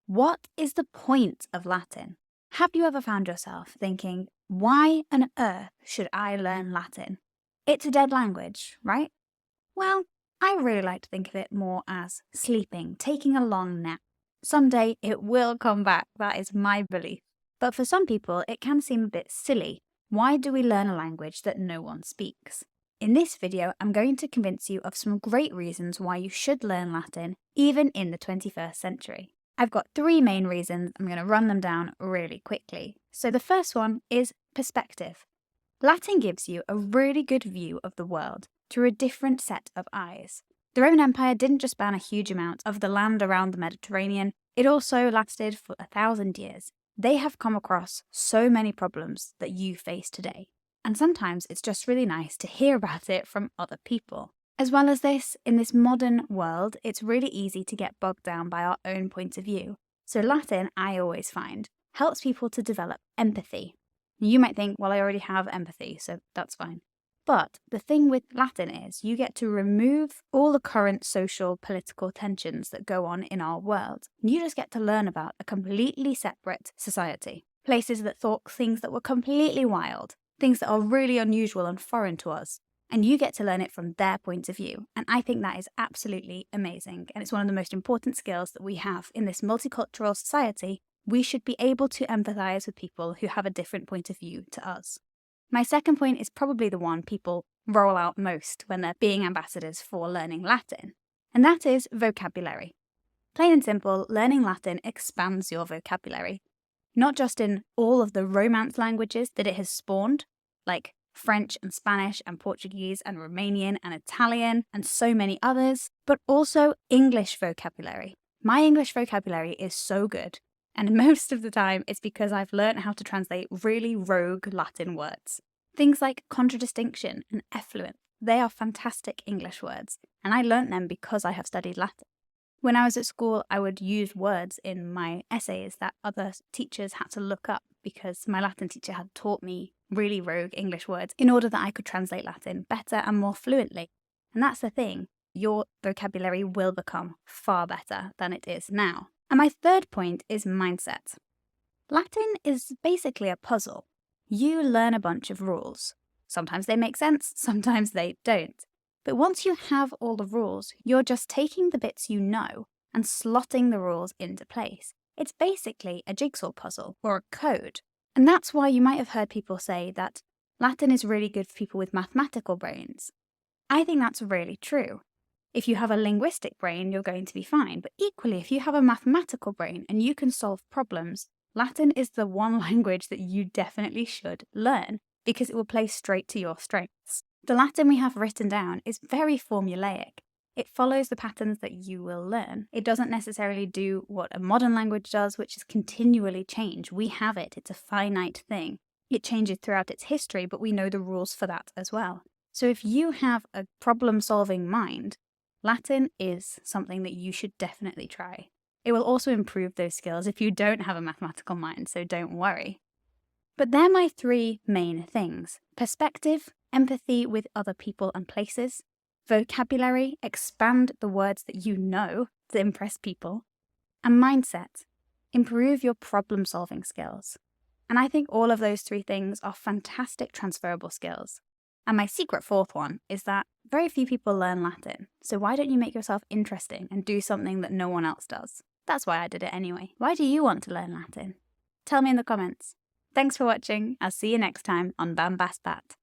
What is the point of Latin? Have you ever found yourself thinking, why on earth should I learn Latin? It's a dead language, right? Well, I really like to think of it more as sleeping, taking a long nap. Someday it will come back, that is my belief. But for some people, it can seem a bit silly. Why do we learn a language that no one speaks? In this video, I'm going to convince you of some great reasons why you should learn Latin, even in the 21st century. I've got three main reasons. I'm going to run them down really quickly. So the first one is perspective. Latin gives you a really good view of the world through a different set of eyes. The Roman Empire didn't just span a huge amount of the land around the Mediterranean, it also lasted for 1,000 years. They have come across so many problems that you face today. And sometimes it's just really nice to hear about it from other people. As well as this, in this modern world, it's really easy to get bogged down by our own point of view. So Latin, I always find, helps people to develop empathy. You might think, well, I already have empathy, so that's fine. But the thing with Latin is you get to remove all the current social, political tensions that go on in our world. You just get to learn about a completely separate society. Places that thought things that were completely wild, things that are really unusual and foreign to us. And you get to learn it from their point of view. And I think that is absolutely amazing. And it's one of the most important skills that we have in this multicultural society. We should be able to empathize with people who have a different point of view to us. My second point is probably the one people roll out most when they're being ambassadors for learning Latin. And that is vocabulary. Plain and simple, learning Latin expands your vocabulary. Not just in all of the Romance languages that it has spawned, like French and Spanish and Portuguese and Romanian and Italian and so many others, but also English vocabulary. My English vocabulary is so good, and most of the time it's because I've learned how to translate really rogue Latin words. Things like contradistinction and effluent, they are fantastic English words, and I learnt them because I have studied Latin. When I was at school, I would use words in my essays that other teachers had to look up because my Latin teacher had taught me really rogue English words in order that I could translate Latin better and more fluently. And that's the thing, your vocabulary will become far better than it is now. And my third point is mindset. Latin is basically a puzzle. You learn a bunch of rules. Sometimes they make sense, sometimes they don't. But once you have all the rules, you're just taking the bits you know and slotting the rules into place. It's basically a jigsaw puzzle or a code. And that's why you might have heard people say that Latin is really good for people with mathematical brains. I think that's really true. If you have a linguistic brain, you're going to be fine. But equally, if you have a mathematical brain and you can solve problems, Latin is the one language that you definitely should learn because it will play straight to your strengths. The Latin we have written down is very formulaic. It follows the patterns that you will learn. It doesn't necessarily do what a modern language does, which is continually change. We have it. It's a finite thing. It changes throughout its history, but we know the rules for that as well. So if you have a problem-solving mind, Latin is something that you should definitely try. It will also improve those skills if you don't have a mathematical mind, so don't worry. But they're my three main things: perspective, empathy with other people and places, vocabulary, expand the words that you know to impress people, and mindset, improve your problem-solving skills. And I think all of those three things are fantastic transferable skills. And my secret fourth one is that very few people learn Latin, so why don't you make yourself interesting and do something that no one else does? That's why I did it anyway. Why do you want to learn Latin? Tell me in the comments. Thanks for watching. I'll see you next time on Bambasbat.